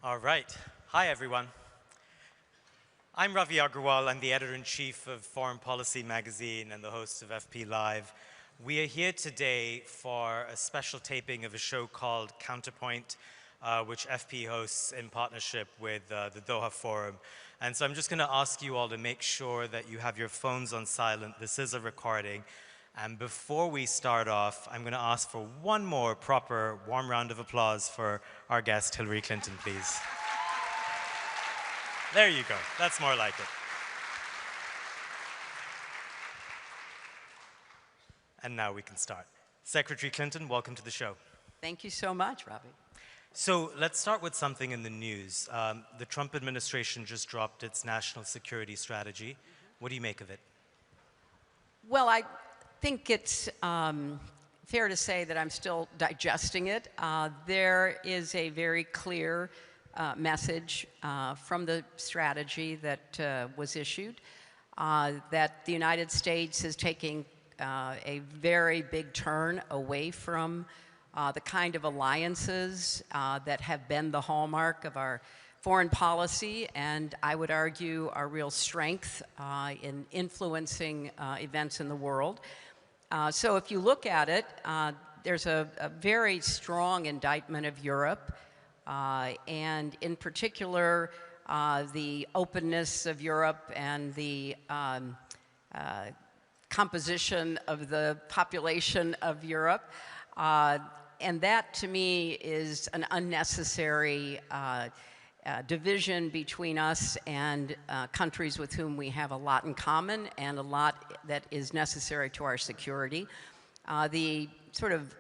All right. Hi, everyone. I'm Ravi Agrawal. I'm the editor-in-chief of Foreign Policy magazine and the host of FP Live. We are here today for a special taping of a show called Counterpoint, which FP hosts in partnership with the Doha Forum. And so I'm just going to ask you all to make sure that you have your phones on silent. This is a recording. And before we start off, I'm going to ask for one more proper warm round of applause for our guest, Hillary Clinton, please. There you go. That's more like it. And now we can start. Secretary Clinton, welcome to the show. Thank you so much, Ravi. So let's start with something in the news. The Trump administration just dropped its national security strategy. What do you make of it? Well, I think it's fair to say that I'm still digesting it. There is a very clear message from the strategy that was issued that the United States is taking a very big turn away from the kind of alliances that have been the hallmark of our foreign policy, and I would argue our real strength in influencing events in the world. So if you look at it, there's a very strong indictment of Europe, and in particular, the openness of Europe and the composition of the population of Europe. And that, to me, is an unnecessary division between us and countries with whom we have a lot in common and a lot that is necessary to our security. The sort of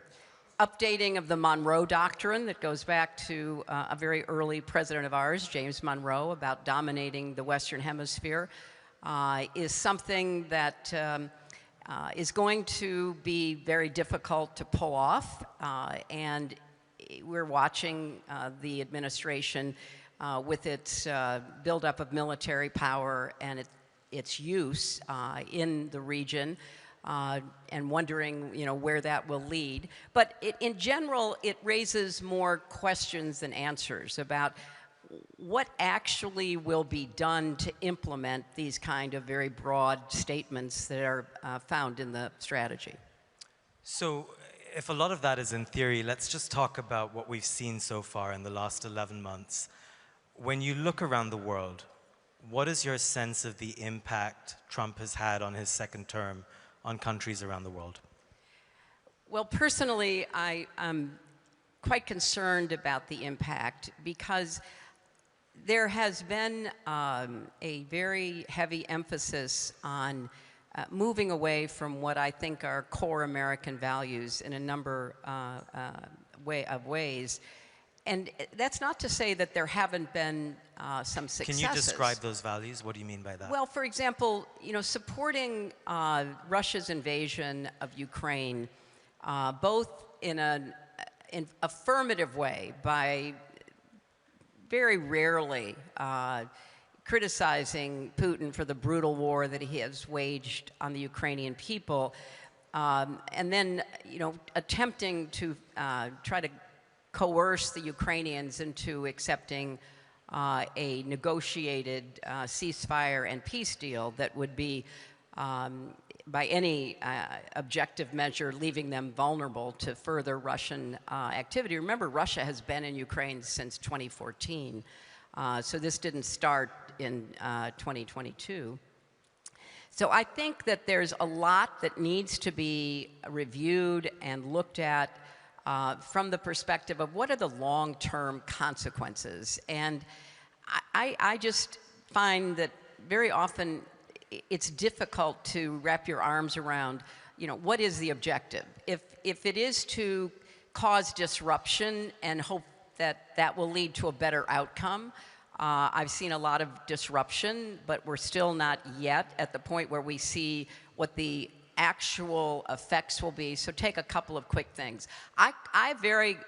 updating of the Monroe Doctrine that goes back to a very early president of ours, James Monroe, about dominating the Western Hemisphere, is something that is going to be very difficult to pull off, and we're watching the administration with its buildup of military power and its use in the region, and wondering, where that will lead. But in general, it raises more questions than answers about what actually will be done to implement these kind of very broad statements that are found in the strategy. So if a lot of that is in theory, let's just talk about what we've seen so far in the last 11 months. When you look around the world, what is your sense of the impact Trump has had on his second term on countries around the world? Well, personally, I'm quite concerned about the impact because there has been a very heavy emphasis on moving away from what I think are core American values in a number of ways. And that's not to say that there haven't been some successes. Can you describe those values? What do you mean by that? Well, for example, supporting Russia's invasion of Ukraine, both in an affirmative way by very rarely criticizing Putin for the brutal war that he has waged on the Ukrainian people, and then, attempting to try to coerce the Ukrainians into accepting a negotiated ceasefire and peace deal that would be, by any objective measure, leaving them vulnerable to further Russian activity. Remember, Russia has been in Ukraine since 2014, so this didn't start in 2022. So I think that there's a lot that needs to be reviewed and looked at from the perspective of what are the long-term consequences. And I just find that very often it's difficult to wrap your arms around, what is the objective? If it is to cause disruption and hope that that will lead to a better outcome, I've seen a lot of disruption, but we're still not yet at the point where we see what the actual effects will be. So take a couple of quick things. I very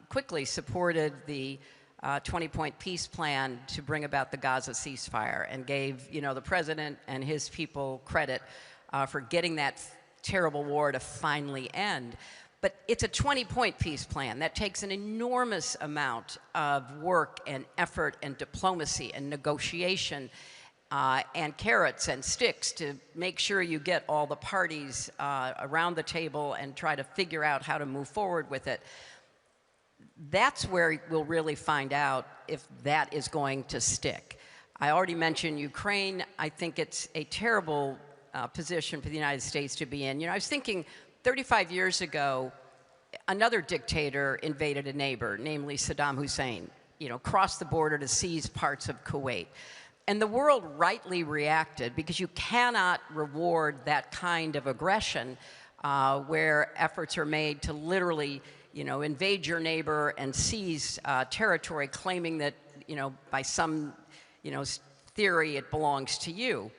quickly supported the 20-point peace plan to bring about the Gaza ceasefire and gave, the president and his people credit for getting that terrible war to finally end. But it's a 20-point peace plan that takes an enormous amount of work and effort and diplomacy and negotiation and carrots and sticks to make sure you get all the parties around the table and try to figure out how to move forward with it. That's where we'll really find out if that is going to stick. I already mentioned Ukraine. I think it's a terrible position for the United States to be in. You know, I was thinking 35 years ago, another dictator invaded a neighbor, namely Saddam Hussein, you know, crossed the border to seize parts of Kuwait. And the world rightly reacted, because you cannot reward that kind of aggression where efforts are made to literally, you know, invade your neighbor and seize territory, claiming that, you know, by some, you know, theory it belongs to you.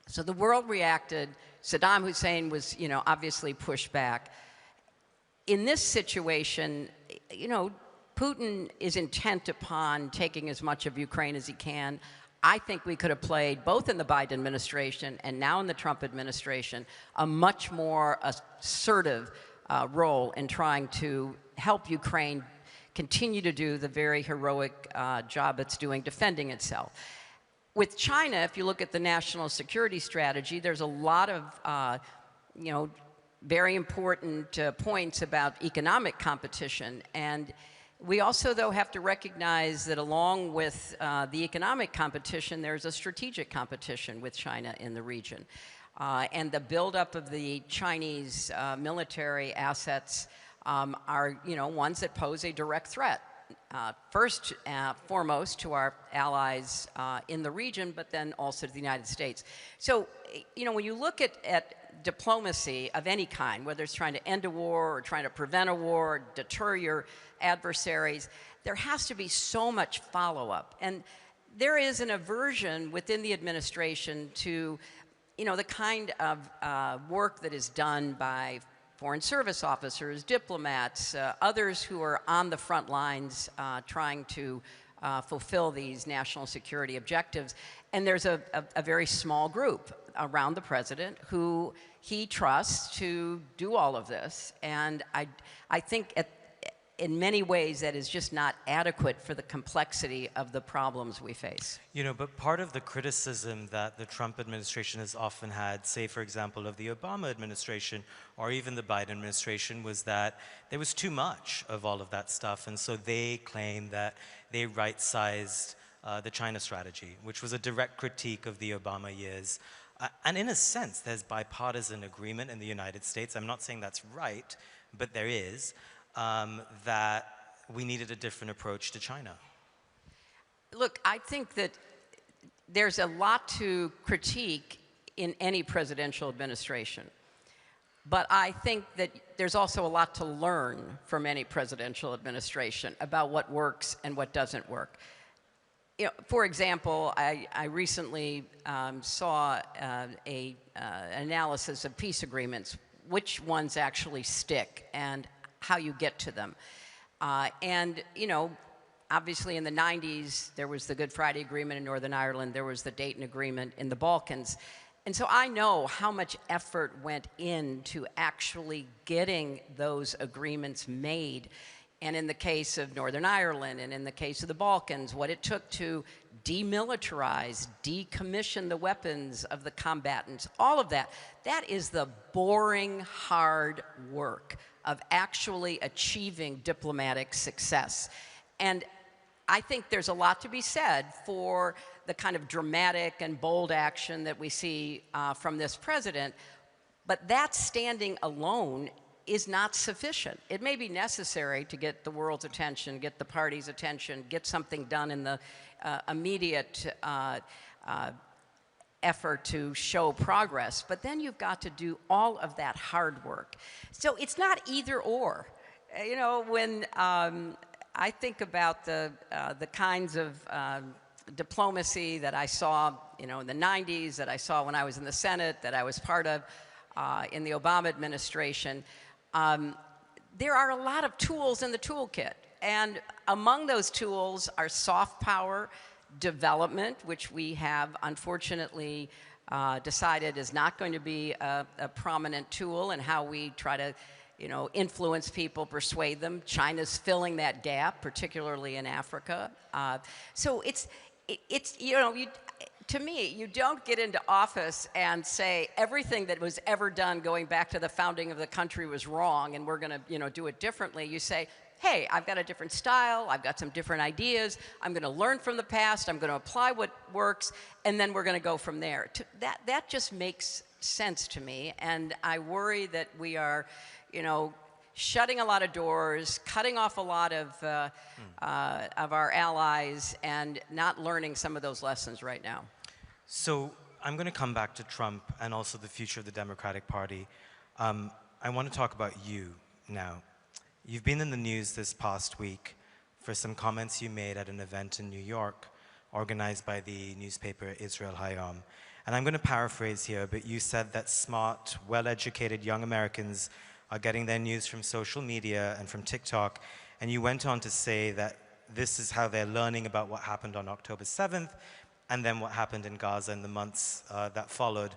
So the world reacted. Saddam Hussein was, you know, obviously pushed back. In this situation, you know, Putin is intent upon taking as much of Ukraine as he can. I think we could have played, both in the Biden administration and now in the Trump administration, a much more assertive role in trying to help Ukraine continue to do the very heroic job it's doing defending itself. With China, if you look at the national security strategy, there's a lot of, you know, very important points about economic competition. And we also, though, have to recognize that along with the economic competition, there's a strategic competition with China in the region. And the buildup of the Chinese military assets are, you know, ones that pose a direct threat. First, foremost to our allies in the region, but then also to the United States. So, you know, when you look at diplomacy of any kind, whether it's trying to end a war or trying to prevent a war, or deter your adversaries, there has to be so much follow-up. And there is an aversion within the administration to, you know, the kind of work that is done by foreign service officers, diplomats, others who are on the front lines trying to fulfill these national security objectives. And there's a very small group around the president who he trusts to do all of this. And I think in many ways that is just not adequate for the complexity of the problems we face. You know, but part of the criticism that the Trump administration has often had, say, for example, of the Obama administration or even the Biden administration, was that there was too much of all of that stuff. And so they claim that they right-sized the China strategy, which was a direct critique of the Obama years. And in a sense, there's bipartisan agreement in the United States. I'm not saying that's right, but there is. That we needed a different approach to China. Look, I think that there's a lot to critique in any presidential administration. But I think that there's also a lot to learn from any presidential administration about what works and what doesn't work. You know, for example, I recently saw an analysis of peace agreements, which ones actually stick and how you get to them. And, you know, obviously in the 90s, there was the Good Friday Agreement in Northern Ireland, there was the Dayton Agreement in the Balkans. And so I know how much effort went into actually getting those agreements made. And in the case of Northern Ireland and in the case of the Balkans, what it took to demilitarize, decommission the weapons of the combatants, all of that, that is the boring, hard work of actually achieving diplomatic success. And I think there's a lot to be said for the kind of dramatic and bold action that we see from this president, but that standing alone is not sufficient. It may be necessary to get the world's attention, get the party's attention, get something done in the immediate effort to show progress, but then you've got to do all of that hard work. So it's not either or. You know, when I think about the kinds of diplomacy that I saw, you know, in the 90s, that I saw when I was in the Senate, that I was part of in the Obama administration, there are a lot of tools in the toolkit. And among those tools are soft power, development, which we have unfortunately decided is not going to be a prominent tool in how we try to, influence people, persuade them. China's filling that gap, particularly in Africa. So to me, you don't get into office and say everything that was ever done going back to the founding of the country was wrong and we're going to do it differently. You say, hey, I've got a different style, I've got some different ideas, I'm going to learn from the past, I'm going to apply what works, and then we're going to go from there. That just makes sense to me, and I worry that we are, shutting a lot of doors, cutting off a lot of our allies, and not learning some of those lessons right now. So I'm going to come back to Trump and also the future of the Democratic Party. I want to talk about you now. You've been in the news this past week for some comments you made at an event in New York organized by the newspaper Israel Hayom. And I'm going to paraphrase here, but you said that smart, well-educated young Americans are getting their news from social media and from TikTok. And you went on to say that this is how they're learning about what happened on October 7th and then what happened in Gaza in the months that followed.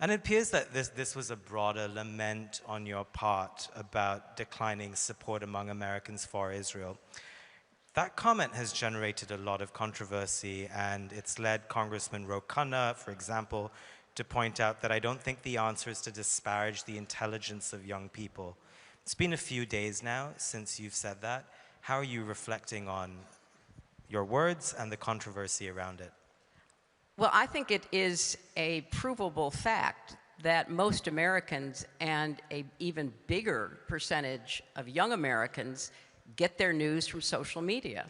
And it appears that this was a broader lament on your part about declining support among Americans for Israel. That comment has generated a lot of controversy, and it's led Congressman Ro Khanna, for example, to point out that I don't think the answer is to disparage the intelligence of young people. It's been a few days now since you've said that. How are you reflecting on your words and the controversy around it? Well, I think it is a provable fact that most Americans and an even bigger percentage of young Americans get their news from social media.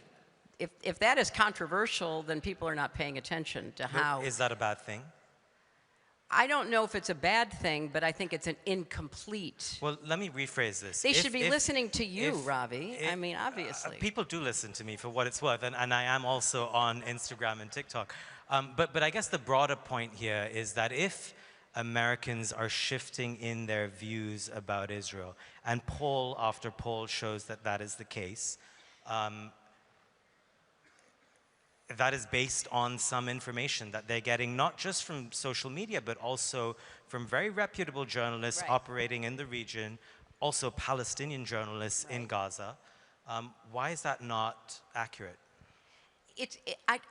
If that is controversial, then people are not paying attention to how... Is that a bad thing? I don't know if it's a bad thing, but I think it's an incomplete... Well, let me rephrase this. They should be listening to you, Ravi. I mean, obviously. People do listen to me for what it's worth, and I am also on Instagram and TikTok. But I guess the broader point here is that if Americans are shifting in their views about Israel, and poll after poll shows that that is the case, that is based on some information that they're getting not just from social media, but also from very reputable journalists operating in the region, also Palestinian journalists in Gaza. Why is that not accurate?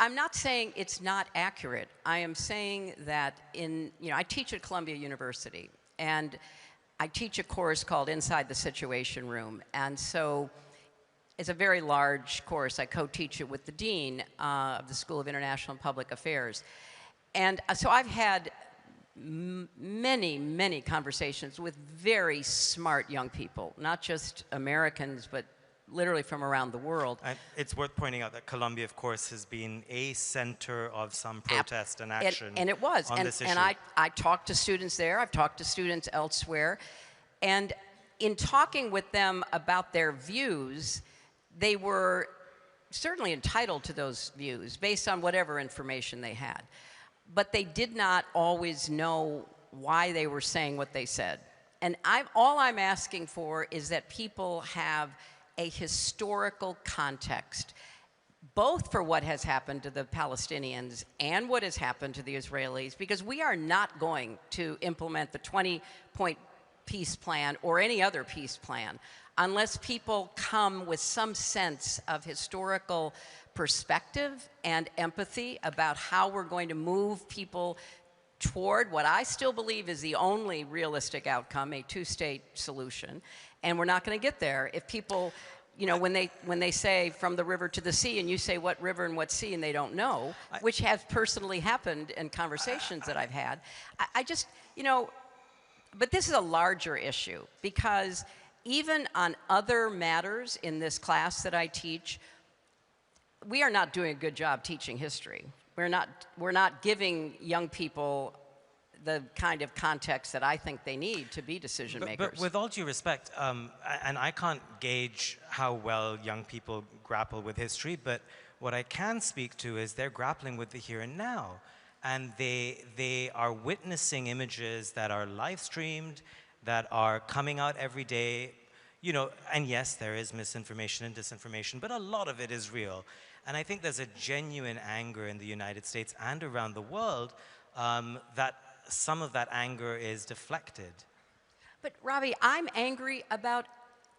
I'm not saying it's not accurate. I am saying that I teach at Columbia University, and I teach a course called Inside the Situation Room. And so it's a very large course. I co-teach it with the dean of the School of International and Public Affairs. And so I've had many, many conversations with very smart young people, not just Americans, but literally from around the world. And it's worth pointing out that Columbia, of course, has been a center of some protest and action and it was. On this issue. And I talked to students there. I've talked to students elsewhere. And in talking with them about their views, they were certainly entitled to those views based on whatever information they had. But they did not always know why they were saying what they said. And all I'm asking for is that people have a historical context, both for what has happened to the Palestinians and what has happened to the Israelis, because we are not going to implement the 20-point peace plan or any other peace plan unless people come with some sense of historical perspective and empathy about how we're going to move people toward what I still believe is the only realistic outcome, a two-state solution. And we're not going to get there if people, when they say from the river to the sea, and you say what river and what sea, and they don't know, which has personally happened in conversations that I've had. I just, but this is a larger issue, because even on other matters in this class that I teach, we are not doing a good job teaching history. We're not giving young people the kind of context that I think they need to be decision makers. But with all due respect, and I can't gauge how well young people grapple with history, but what I can speak to is they're grappling with the here and now. And they are witnessing images that are live streamed, that are coming out every day, and yes, there is misinformation and disinformation, but a lot of it is real. And I think there's a genuine anger in the United States and around the world that some of that anger is deflected. But Ravi, I'm angry about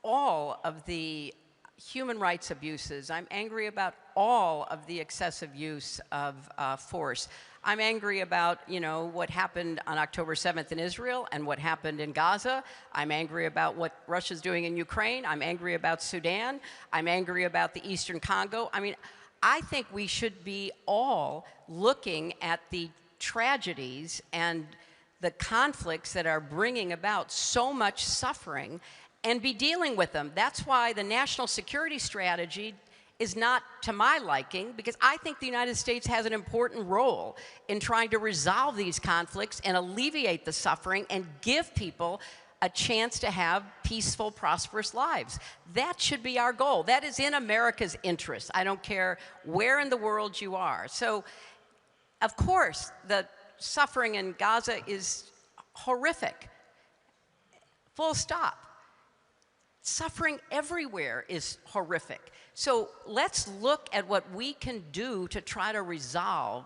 all of the human rights abuses. I'm angry about all of the excessive use of force. I'm angry about, you know, what happened on October 7th in Israel and what happened in Gaza. I'm angry about what Russia's doing in Ukraine. I'm angry about Sudan. I'm angry about the Eastern Congo. I mean, I think we should be all looking at the tragedies and the conflicts that are bringing about so much suffering and be dealing with them. That's why the national security strategy is not to my liking, because I think the United States has an important role in trying to resolve these conflicts and alleviate the suffering and give people a chance to have peaceful, prosperous lives. That should be our goal. That is in America's interest. I don't care where in the world you are. So, of course, the suffering in Gaza is horrific. Full stop. Suffering everywhere is horrific. So let's look at what we can do to try to resolve,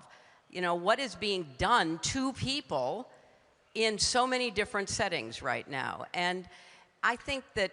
you know, what is being done to people in so many different settings right now. And I think that